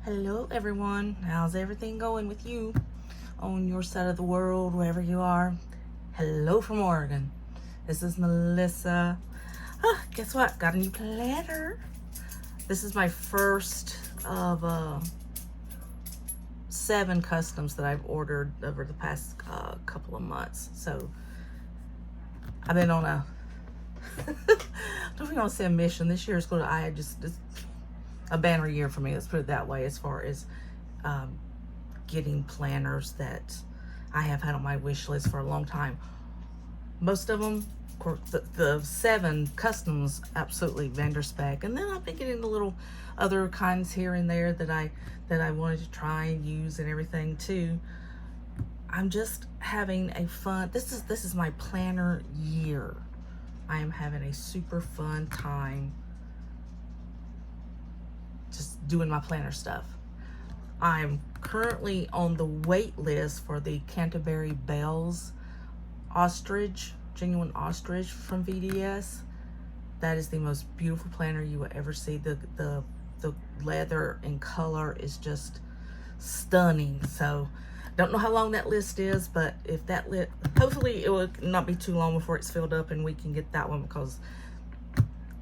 Hello everyone, how's everything going with you on your side of the world, wherever you are? Hello from Oregon. This is Melissa. Guess what? Got a new planner. This is my first of 7 customs that I've ordered over the past couple of months. So I've been on a I don't know if you want to say a mission. This year is going to, it's a banner year for me, let's put it that way, as far as getting planners that I have had on my wish list for a long time. Most of them, of course, the 7 customs, absolutely vendor spec, and then I've been getting the little other kinds here and there that I wanted to try and use and everything too. I'm just having a fun, this is my planner year. I am having a super fun time just doing my planner stuff. I'm currently on the wait list for the Canterbury Bells ostrich, genuine ostrich from VDS. That is the most beautiful planner you will ever see. The leather and color is just stunning. So don't know how long that list is, but if that hopefully it will not be too long before it's filled up and we can get that one, because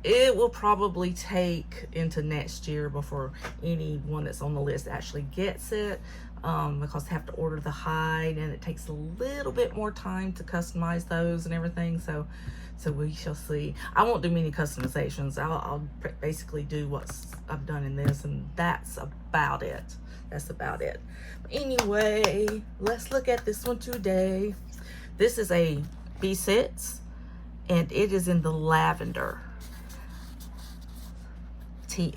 it will probably take into next year before anyone that's on the list actually gets it, because they have to order the hide and it takes a little bit more time to customize those and everything. So we shall see. I won't do many customizations. I'll basically do what I've done in this, and that's about it. That's about it. But anyway, let's look at this one today. This is a B6, and it is in the lavender.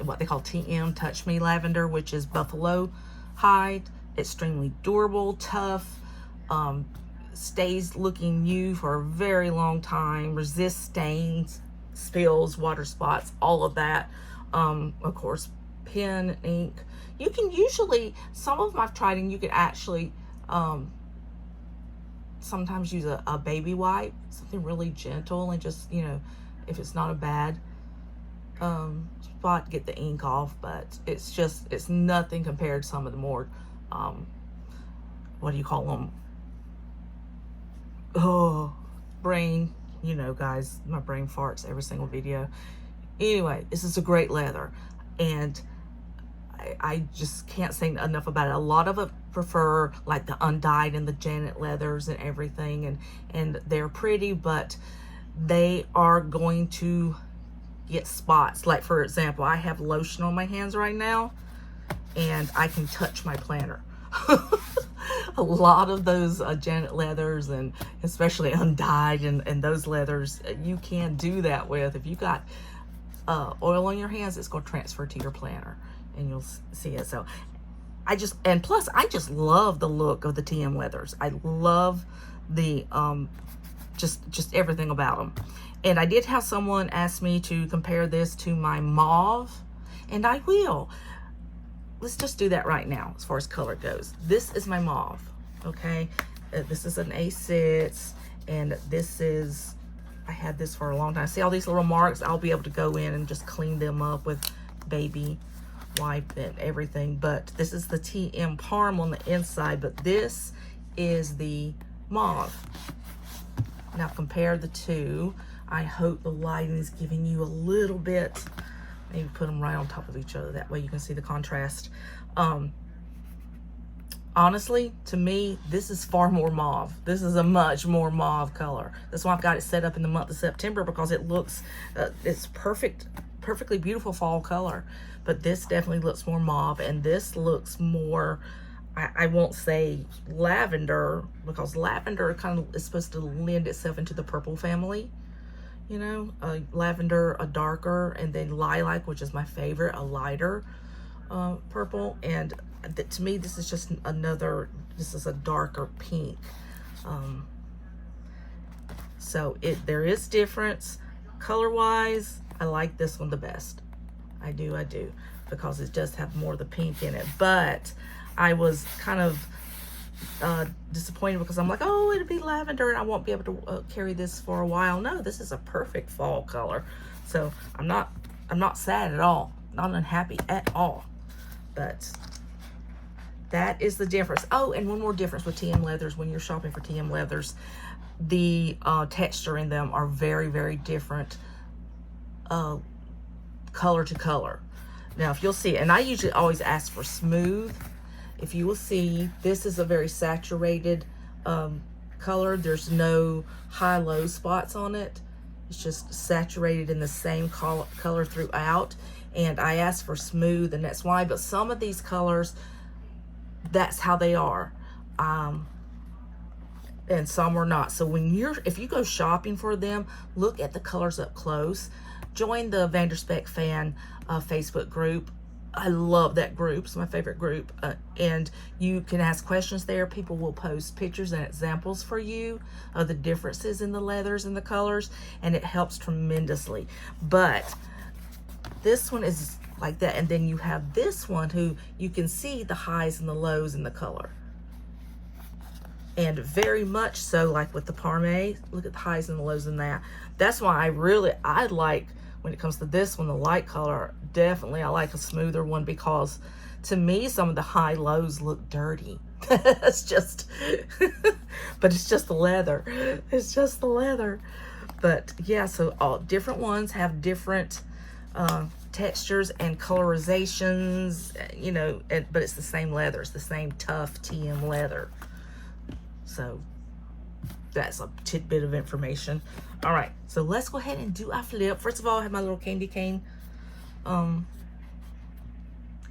What they call TM, Touch Me Lavender, which is buffalo hide. Extremely durable, tough, stays looking new for a very long time, resists stains, spills, water spots, all of that. Of course, pen, ink. You can usually, some of them I've tried, and you can actually sometimes use a baby wipe, something really gentle, and just, you know, if it's not a bad spot, get the ink off. But it's nothing compared to some of the more what do you call them, brain, you know, guys, my brain farts every single video. Anyway, this is a great leather, and I just can't say enough about it. A lot of it prefer like the undyed and the Janet leathers and everything, and they're pretty, but they are going to get spots. Like, for example, I have lotion on my hands right now, and I can touch my planner. A lot of those Janet leathers, and especially undyed and those leathers, you can do that with. If you got oil on your hands, it's going to transfer to your planner, and you'll see it. So plus I just love the look of the TM leathers. I love the just everything about them. And I did have someone ask me to compare this to my mauve, and I will. Let's just do that right now as far as color goes. This is my mauve, okay? This is an A6, and this is, I had this for a long time. See all these little marks? I'll be able to go in and just clean them up with baby wipe and everything. But this is the TM Parm on the inside, but this is the mauve. Now compare the two. I hope the lighting is giving you a little bit. Maybe put them right on top of each other. That way you can see the contrast. Honestly, to me, this is far more mauve. This is a much more mauve color. That's why I've got it set up in the month of September, because it looks, it's perfectly beautiful fall color. But this definitely looks more mauve, and this looks more, I won't say lavender, because lavender kind of is supposed to lend itself into the purple family. You know, lavender, a darker, and then lilac, which is my favorite, a lighter purple. And to me, this is just this is a darker pink. So there is difference. Color-wise, I like this one the best. I do, because it does have more of the pink in it. But I was kind of disappointed, because I'm like, oh, it'll be lavender and I won't be able to carry this for a while. No, this is a perfect fall color. So I'm not sad at all, not unhappy at all. But that is the difference. Oh, and one more difference with TM leathers. When you're shopping for TM leathers, the texture in them are very, very different color to color. Now, if you'll see, and I usually always ask for smooth. If you will see, this is a very saturated color. There's no high-low spots on it. It's just saturated in the same color throughout. And I asked for smooth, and that's why. But some of these colors, that's how they are. And some are not. So if you go shopping for them, look at the colors up close. Join the Spek fan Facebook group. I love that group. It's my favorite group. And you can ask questions there. People will post pictures and examples for you of the differences in the leathers and the colors, and it helps tremendously. But this one is like that. And then you have this one who you can see the highs and the lows in the color. And very much so, like with the Parme, look at the highs and the lows in that. That's why I like, when it comes to this one, the light color, definitely I like a smoother one, because to me, some of the high lows look dirty. It's just, but it's just the leather. It's just the leather. But yeah, so all different ones have different textures and colorizations, you know, but it's the same leather. It's the same tough TM leather. So that's a tidbit of information. All right, so let's go ahead and do our flip. First of all, I have my little candy cane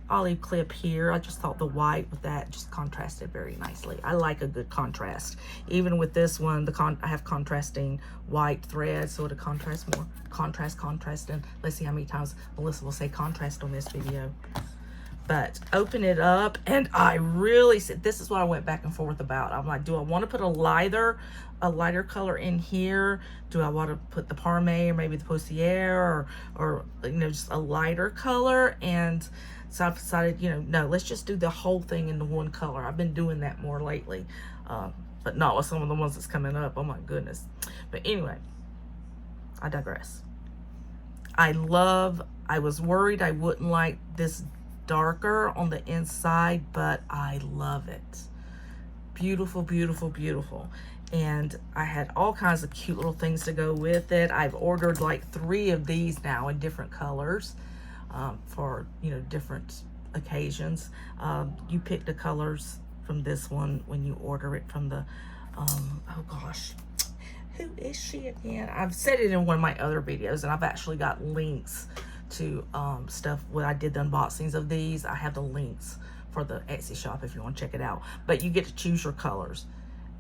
olive clip here. I just thought the white with that just contrasted very nicely. I like a good contrast. Even with this one, I have contrasting white thread, so it'll contrast more. Contrasting. Let's see how many times Melissa will say contrast on this video. But open it up, and I really said, this is what I went back and forth about. I'm like, do I want to put a lighter color in here? Do I want to put the Parme or maybe the Poussiere or you know, just a lighter color? And so I've decided, you know, no, let's just do the whole thing in the one color. I've been doing that more lately, but not with some of the ones that's coming up. Oh my goodness. But anyway, I digress. I was worried I wouldn't like this darker on the inside, but I love it. Beautiful, beautiful, beautiful. And I had all kinds of cute little things to go with it. I've ordered like 3 of these now in different colors for, you know, different occasions. You pick the colors from this one when you order it from the oh gosh, who is she again? I've said it in one of my other videos, and I've actually got links to stuff when I did the unboxings of these. I have the links for the Etsy shop if you want to check it out. But you get to choose your colors,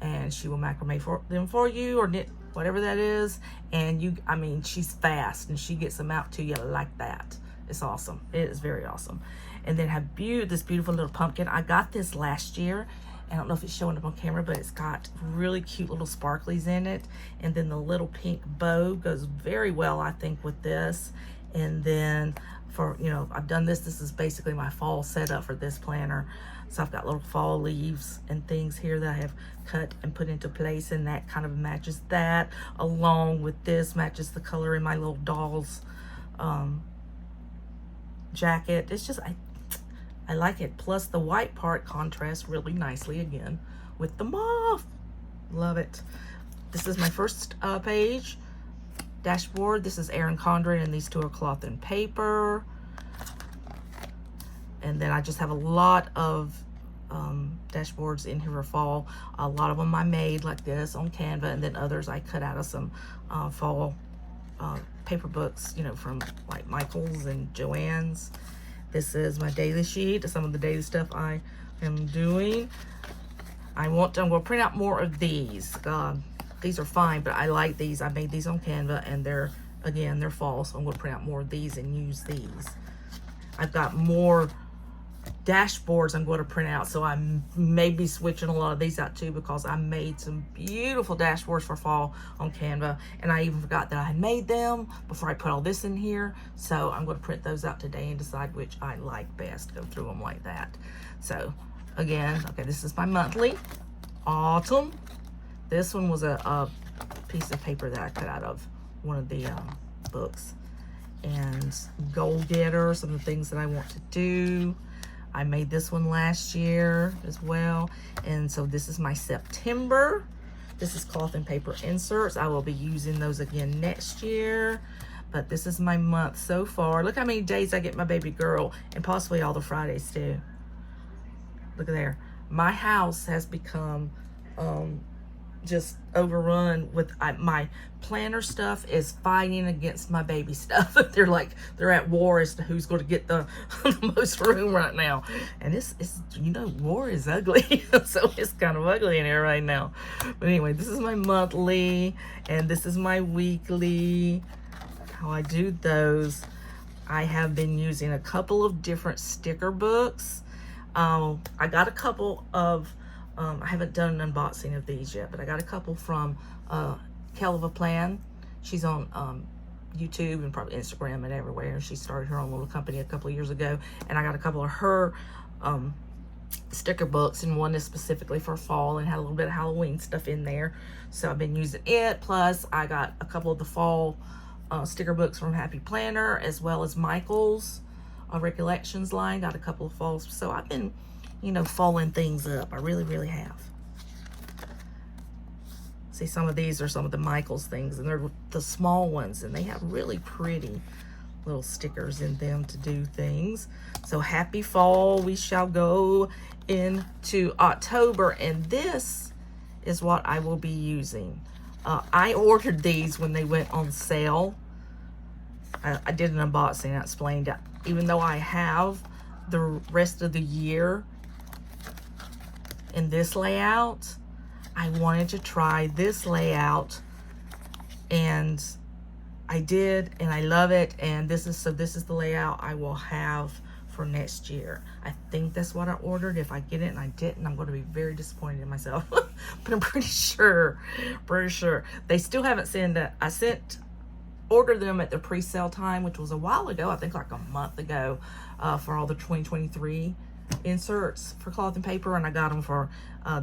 and she will macrame them for you, or knit, whatever that is. And I mean, she's fast, and she gets them out to you like that. It's awesome. It is very awesome. And then have this beautiful little pumpkin. I got this last year. I don't know if it's showing up on camera, but it's got really cute little sparklies in it. And then the little pink bow goes very well, I think, with this. And then for, you know, I've done this. This is basically my fall setup for this planner. So I've got little fall leaves and things here that I have cut and put into place, and that kind of matches that, along with this matches the color in my little doll's jacket. It's just, I like it. Plus the white part contrasts really nicely again with the mauve. Love it. This is my first page. Dashboard. This is Erin Condren, and these 2 are cloth and paper. And then I just have a lot of dashboards in here for fall. A lot of them I made like this on Canva, and then others I cut out of some fall paper books, you know, from like Michael's and Joann's. This is my daily sheet, some of the daily stuff I am doing. I'm going to print out more of these. These are fine, but I like these. I made these on Canva, and they're fall, so I'm going to print out more of these and use these. I've got more dashboards I'm going to print out, so I may be switching a lot of these out too, because I made some beautiful dashboards for fall on Canva, and I even forgot that I made them before I put all this in here. So I'm going to print those out today and decide which I like best, go through them like that. So again, okay, this is my monthly. Autumn. This one was a piece of paper that I cut out of one of the books. And goal getter, some of the things that I want to do. I made this one last year as well. And so this is my September. This is cloth and paper inserts. I will be using those again next year. But this is my month so far. Look how many days I get my baby girl, and possibly all the Fridays too. Look at there. My house has become just overrun with my planner stuff is fighting against my baby stuff. they're at war as to who's going to get the, the most room right now. And it's you know, war is ugly. So it's kind of ugly in here right now. But anyway, this is my monthly and this is my weekly. How I do those. I have been using a couple of different sticker books. I got a couple of I haven't done an unboxing of these yet, but I got a couple from Hell of a Plan. She's on YouTube and probably Instagram and everywhere. She started her own little company a couple of years ago, and I got a couple of her sticker books, and one is specifically for fall and had a little bit of Halloween stuff in there. So I've been using it. Plus, I got a couple of the fall sticker books from Happy Planner, as well as Michael's Recollections line. Got a couple of falls. So I've been, you know, following things up. I really, really have. See, some of these are some of the Michael's things, and they're the small ones, and they have really pretty little stickers in them to do things. So happy fall. We shall go into October, and this is what I will be using. I ordered these when they went on sale. I did an unboxing. I explained that even though I have the rest of the year in this layout, I wanted to try this layout, and I did, and I love it. And this is the layout I will have for next year. I think that's what I ordered. If I get it and I didn't, I'm going to be very disappointed in myself. But I'm pretty sure they still haven't sent that. Ordered them at the pre-sale time, which was a while ago, I think like a month ago, for all the 2023 inserts for cloth and paper, and I got them for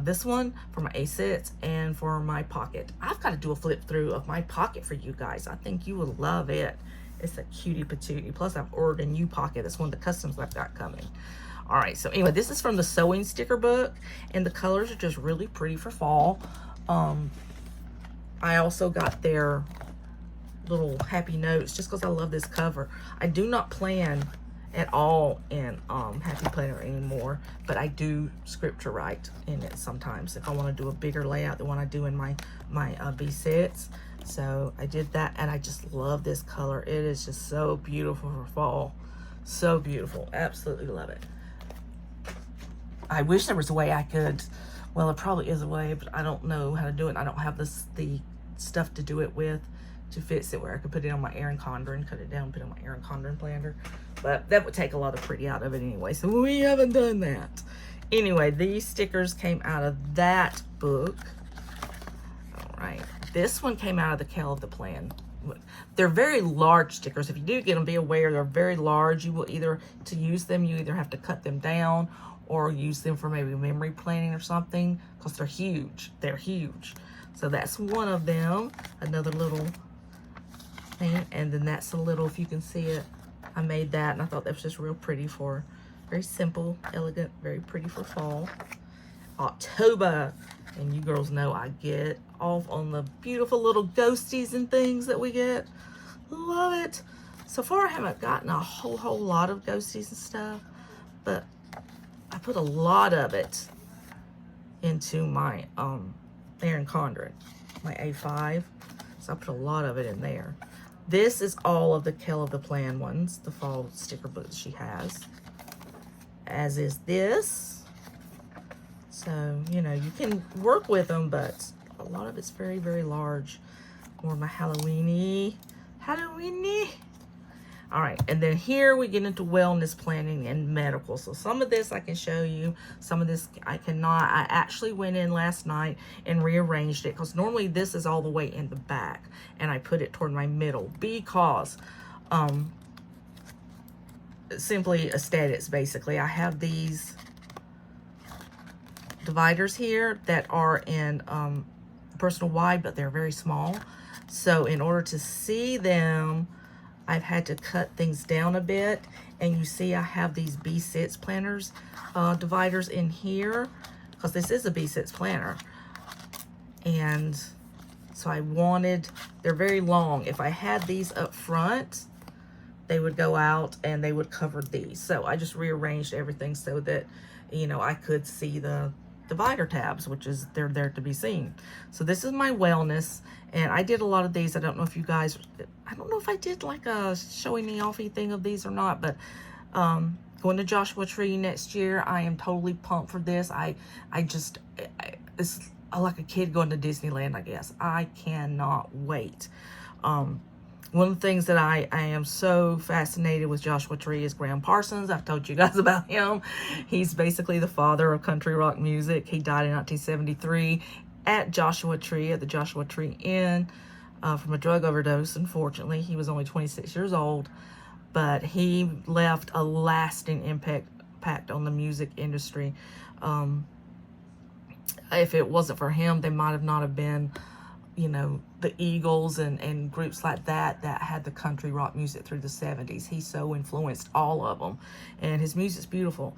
this one for my A-sets and for my pocket. I've got to do a flip through of my pocket for you guys. I think you will love it. It's a cutie patootie. Plus, I've ordered a new pocket. That's one of the customs I've got coming. All right, so anyway, this is from the sewing sticker book, and the colors are just really pretty for fall. I also got their little happy notes just because I love this cover. I do not plan at all in Happy Planner anymore, but I do scripture write in it sometimes if I want to do a bigger layout than what I do in my B sets. So I did that, and I just love this color. It is just so beautiful for fall. So beautiful. Absolutely love it. I wish there was a way I could, well, there probably is a way, but I don't know how to do it. I don't have the stuff to do it with to fix it where I could put it on my Erin Condren, cut it down, put it on my Erin Condren planner. But that would take a lot of pretty out of it anyway, so we haven't done that. Anyway, these stickers came out of that book. All right, this one came out of the Kell of the Plan. They're very large stickers. If you do get them, be aware they're very large. You will either, to use them, you either have to cut them down or use them for maybe memory planning or something, because they're huge. They're huge. So that's one of them. Another little thing, and then that's a little, if you can see it, I made that, and I thought that was just real pretty for, very simple, elegant, very pretty for fall. October, and you girls know I get off on the beautiful little ghosties and things that we get. Love it. So far I haven't gotten a whole lot of ghosties and stuff, but I put a lot of it into my Erin Condren, my A5. So I put a lot of it in there. This is all of the Kell of the Plan ones, the fall sticker books she has, as is this. So, you know, you can work with them, but a lot of it's very, very large. More of my Halloweeny. All right, and then here we get into wellness planning and medical. So some of this I can show you, some of this I cannot. I actually went in last night and rearranged it, because normally this is all the way in the back, and I put it toward my middle because simply aesthetics, basically. I have these dividers here that are in personal wide, but they're very small. So in order to see them, I've had to cut things down a bit. And you see I have these B6 planners, dividers in here, because this is a B6 planner. And so I wanted, they're very long. If I had these up front, they would go out and they would cover these. So I just rearranged everything so that, you know, I could see the divider tabs, which is, they're there to be seen. So this is my wellness, and I did a lot of these. I don't know if you guys, I don't know if I did like a showing me offy thing of these or not, but going to Joshua Tree next year, I am totally pumped for this. It's like a kid going to Disneyland, I guess. I cannot wait. One of the things that I am so fascinated with Joshua Tree is Graham Parsons. I've told you guys about him. He's basically the father of country rock music. He died in 1973 at Joshua Tree, at the Joshua Tree Inn, from a drug overdose, unfortunately. He was only 26 years old, but he left a lasting impact on the music industry. If it wasn't for him, they might have not have been, you know, the Eagles and groups like that had the country rock music through the 70s. He so influenced all of them, and his music's beautiful.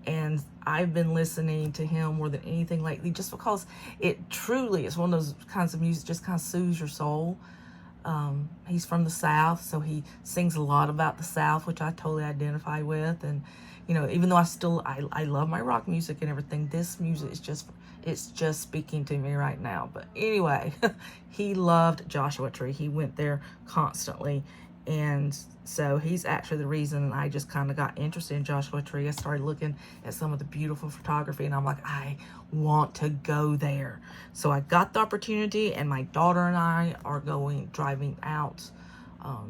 And I've been listening to him more than anything lately, just because it truly is one of those kinds of music just kind of soothes your soul. He's from the South, so he sings a lot about the South, which I totally identify with. And, you know, even though I love my rock music and everything, this music is it's just speaking to me right now. But anyway, he loved Joshua Tree. He went there constantly. And so he's actually the reason I just kind of got interested in Joshua Tree. I started looking at some of the beautiful photography, and I'm like, I want to go there. So I got the opportunity, and my daughter and I are driving out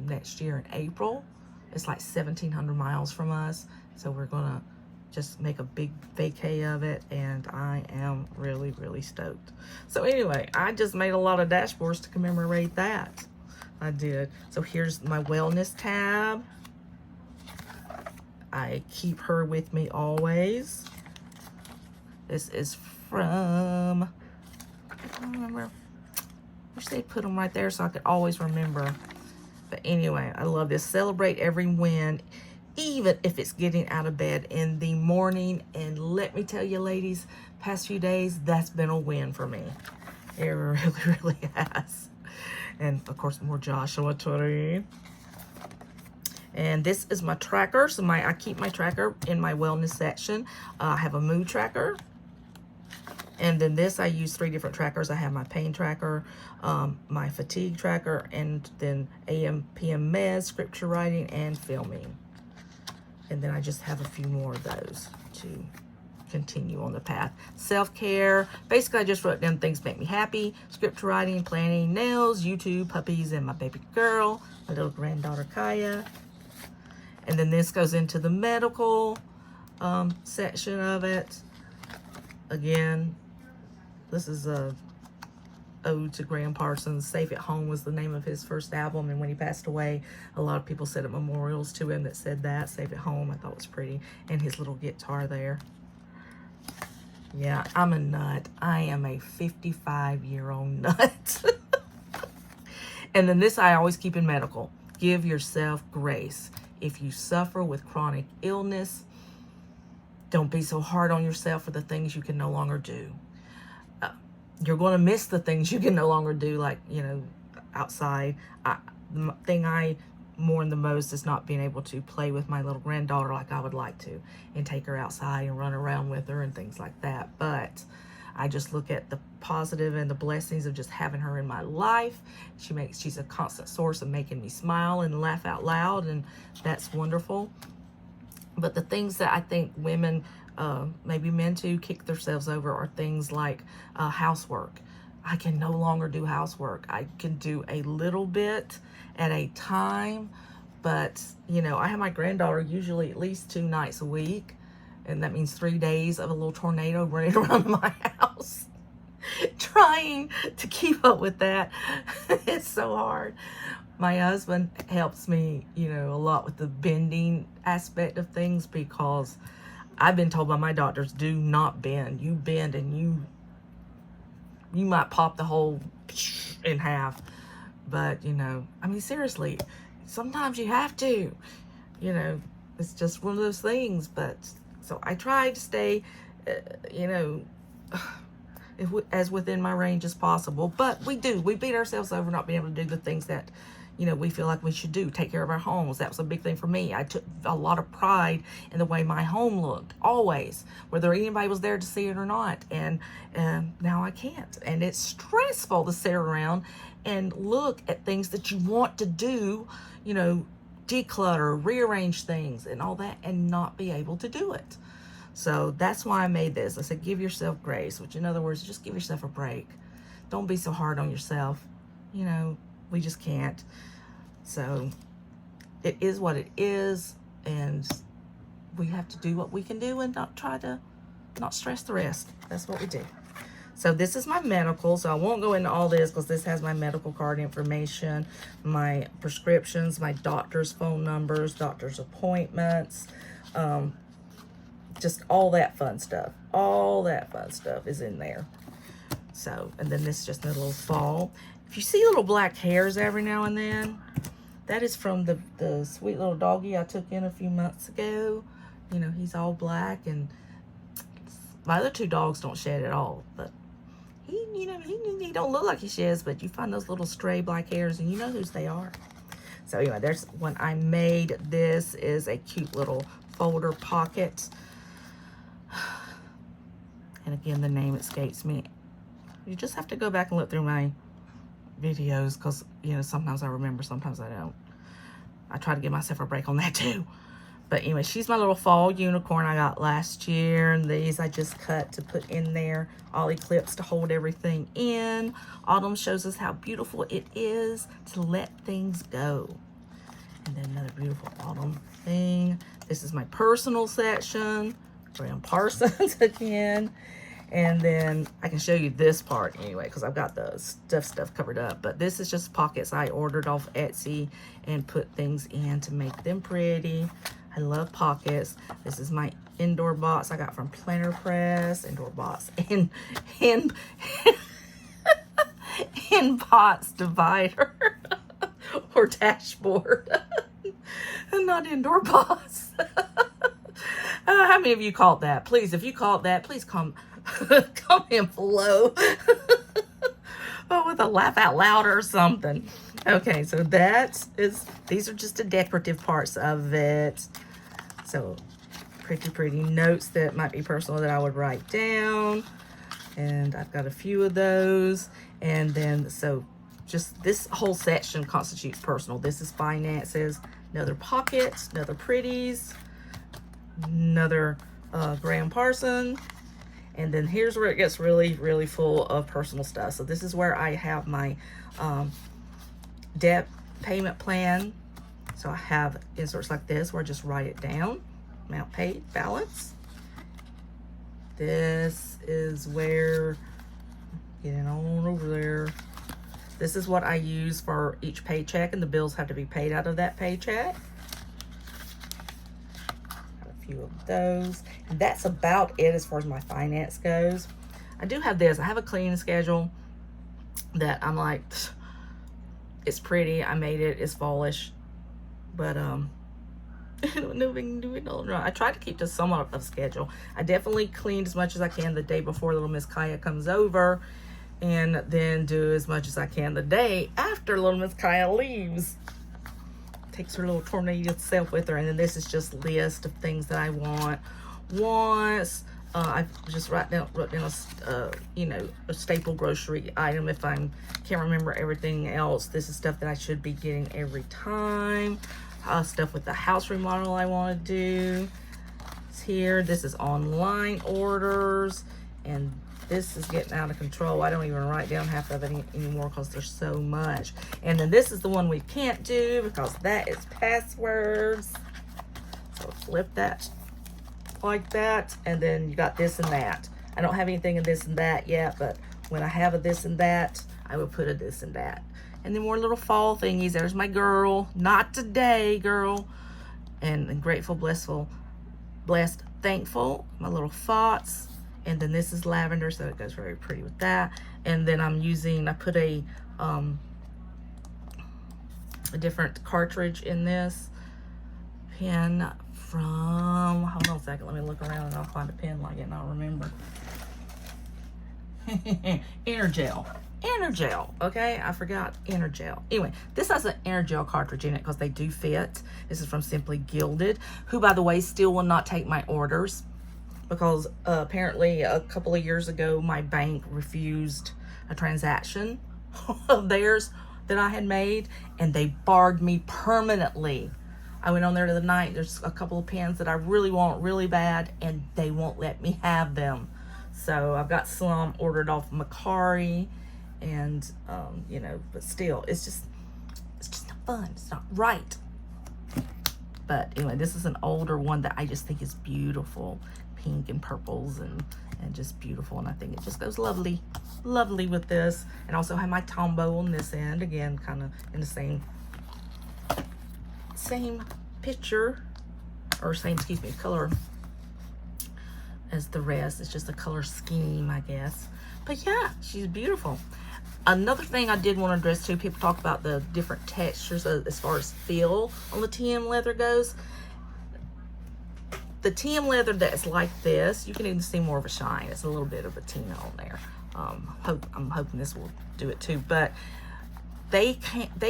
next year in April. It's like 1,700 miles from us. So we're going to just make a big vacay of it, and I am really, really stoked. So anyway, I just made a lot of dashboards to commemorate that. I did. So here's my wellness tab. I keep her with me always. This is from, I don't remember. Wish they put them right there so I could always remember. But anyway, I love this. Celebrate every win, even if it's getting out of bed in the morning. And let me tell you, ladies, past few days, that's been a win for me. It really, really has. And of course, more Joshua Tree. And this is my tracker. So I keep my tracker in my wellness section. I have a mood tracker. And then this, I use 3 different trackers. I have my pain tracker, my fatigue tracker, and then AM, PM meds, scripture writing, and filming. And then I just have a few more of those to continue on the path. Self-care. Basically, I just wrote down things make me happy. Scripture writing, planning, nails, YouTube, puppies, and my baby girl, my little granddaughter Kaya. And then this goes into the medical section of it. Again, this is a ode to Graham Parsons. Safe at Home was the name of his first album, and when he passed away, a lot of people set up memorials to him that said that, Safe at Home. I thought it was pretty. And his little guitar there. Yeah, I'm a nut. I am a 55-year-old nut. And then this I always keep in medical. Give yourself grace. If you suffer with chronic illness, don't be so hard on yourself for the things you can no longer do. You're going to miss the things you can no longer do, like, you know, outside. The thing I mourn the most is not being able to play with my little granddaughter like I would like to, and take her outside and run around with her and things like that. But I just look at the positive and the blessings of just having her in my life. She's a constant source of making me smile and laugh out loud, and that's wonderful. But the things that I think women, maybe men too, kick themselves over are things like housework. I can no longer do housework. I can do a little bit at a time, but, you know, I have my granddaughter usually at least 2 nights a week, and that means 3 days of a little tornado running around my house, trying to keep up with that. It's so hard. My husband helps me, you know, a lot with the bending aspect of things, because I've been told by my doctors, do not bend. You bend and you might pop the whole in half. But, you know, I mean, seriously, sometimes you have to, you know, it's just one of those things. But so I try to stay, you know, as within my range as possible. But we beat ourselves over not being able to do the things that, you know, we feel like we should do. Take care of our homes. That was a big thing for me. I took a lot of pride in the way my home looked, always, whether anybody was there to see it or not. And now I can't. And it's stressful to sit around and look at things that you want to do, you know, declutter, rearrange things and all that, and not be able to do it. So that's why I made this. I said, give yourself grace, which in other words, just give yourself a break. Don't be so hard on yourself. You know, we just can't. So it is what it is, and we have to do what we can do and not stress the rest. That's what we do. So this is my medical, so I won't go into all this because this has my medical card information, my prescriptions, my doctor's phone numbers, doctor's appointments, just all that fun stuff. All that fun stuff is in there. So, and then this is just a little fall. If you see little black hairs every now and then, that is from the sweet little doggy I took in a few months ago. You know, he's all black, and my other two dogs don't shed at all, but he, you know, he don't look like he sheds, but you find those little stray black hairs and you know whose they are. So anyway, there's when I made this is a cute little folder pocket. And again, the name escapes me. You just have to go back and look through my videos because, you know, sometimes I remember, sometimes I don't. I try to give myself a break on that too. But anyway, she's my little fall unicorn I got last year. And these I just cut to put in there. Ollie clips to hold everything in. Autumn shows us how beautiful it is to let things go. And then another beautiful autumn thing. This is my personal section. Graham Parsons again. And then I can show you this part anyway, because I've got the stuff covered up. But this is just pockets I ordered off Etsy and put things in to make them pretty. I love pockets. This is my indoor box I got from Planner Press. Indoor box. And box divider. Or dashboard. Not indoor box. How many of you caught that? Please, if you caught that, please comment below. Oh, with a laugh out loud or something. Okay, so these are just the decorative parts of it. So pretty notes that might be personal that I would write down. And I've got a few of those. And then, so just this whole section constitutes personal. This is finances, another pocket, another pretties, another Graham Parson. And then here's where it gets really full of personal stuff. So this is where I have my debt payment plan. So I have inserts like this where I just write it down. Amount paid, balance. This is where, getting on over there. This is what I use for each paycheck, and the bills have to be paid out of that paycheck. Few of those, and that's about it as far as my finance goes. I do have this. I have a cleaning schedule that I'm like, it's pretty. I made it. It's fallish, but I don't know if I can do it all right. I try to keep to somewhat of a schedule. I definitely cleaned as much as I can the day before little Miss Kaya comes over, and then do as much as I can the day after little Miss Kaya leaves. Takes her little tornado self with her. And then this is just a list of things that I want. Once I just wrote down a you know, a staple grocery item if I can't remember everything else. This is stuff that I should be getting every time. Stuff with the house remodel I want to do. It's here. This is online orders, and this is getting out of control. I don't even write down half of it anymore because there's so much. And then this is the one we can't do because that is passwords. So flip that like that. And then you got this and that. I don't have anything in this and that yet, but when I have a this and that, I will put a this and that. And then more little fall thingies. There's my girl. Not today, girl. And grateful, blissful, blessed, thankful. My little thoughts. And then this is lavender, so it goes very pretty with that. And then I put a a different cartridge in this pen from, hold on a second, let me look around and I'll find a pen like it and I'll remember. Energel, okay? I forgot Energel. Anyway, this has an Energel cartridge in it because they do fit. This is from Simply Gilded, who, by the way, still will not take my orders because apparently a couple of years ago, my bank refused a transaction of theirs that I had made, and they barred me permanently. I went on there the other night. There's a couple of pens that I really want really bad, and they won't let me have them. So I've got some ordered off Macari, and you know, but still, it's just not fun. It's not right. But anyway, this is an older one that I just think is beautiful, pink and purples and just beautiful, and I think it just goes lovely with this. And also have my Tombow on this end, again, kind of in the same picture, or same, excuse me, color as the rest. It's just a color scheme, I guess. But yeah, she's beautiful. Another thing I did want to address too, people talk about the different textures as far as feel on the TM leather goes. The TM leather that's like this, you can even see more of a shine. It's a little bit of a patina on there. I'm hoping this will do it too, but they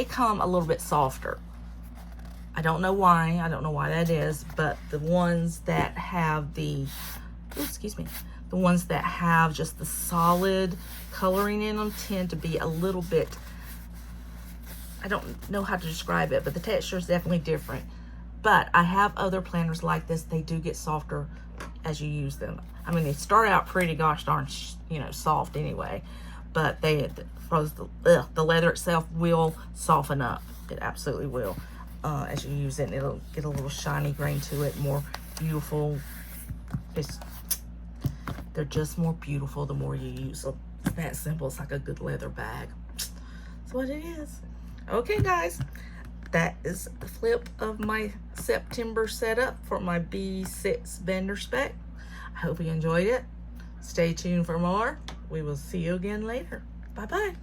come a little bit softer. I don't know why. I don't know why that is, but the ones that have the ones that have just the solid coloring in them tend to be a little bit, I don't know how to describe it, but the texture is definitely different. But I have other planners like this. They do get softer as you use them. I mean, they start out pretty gosh darn, you know, soft anyway, but the leather itself will soften up. It absolutely will as you use it. And it'll get a little shiny grain to it, more beautiful. They're just more beautiful the more you use them. It's that simple. It's like a good leather bag. That's what it is. Okay, guys. That is the flip of my September setup for my B6 vendor spec. I hope you enjoyed it. Stay tuned for more. We will see you again later. Bye-bye.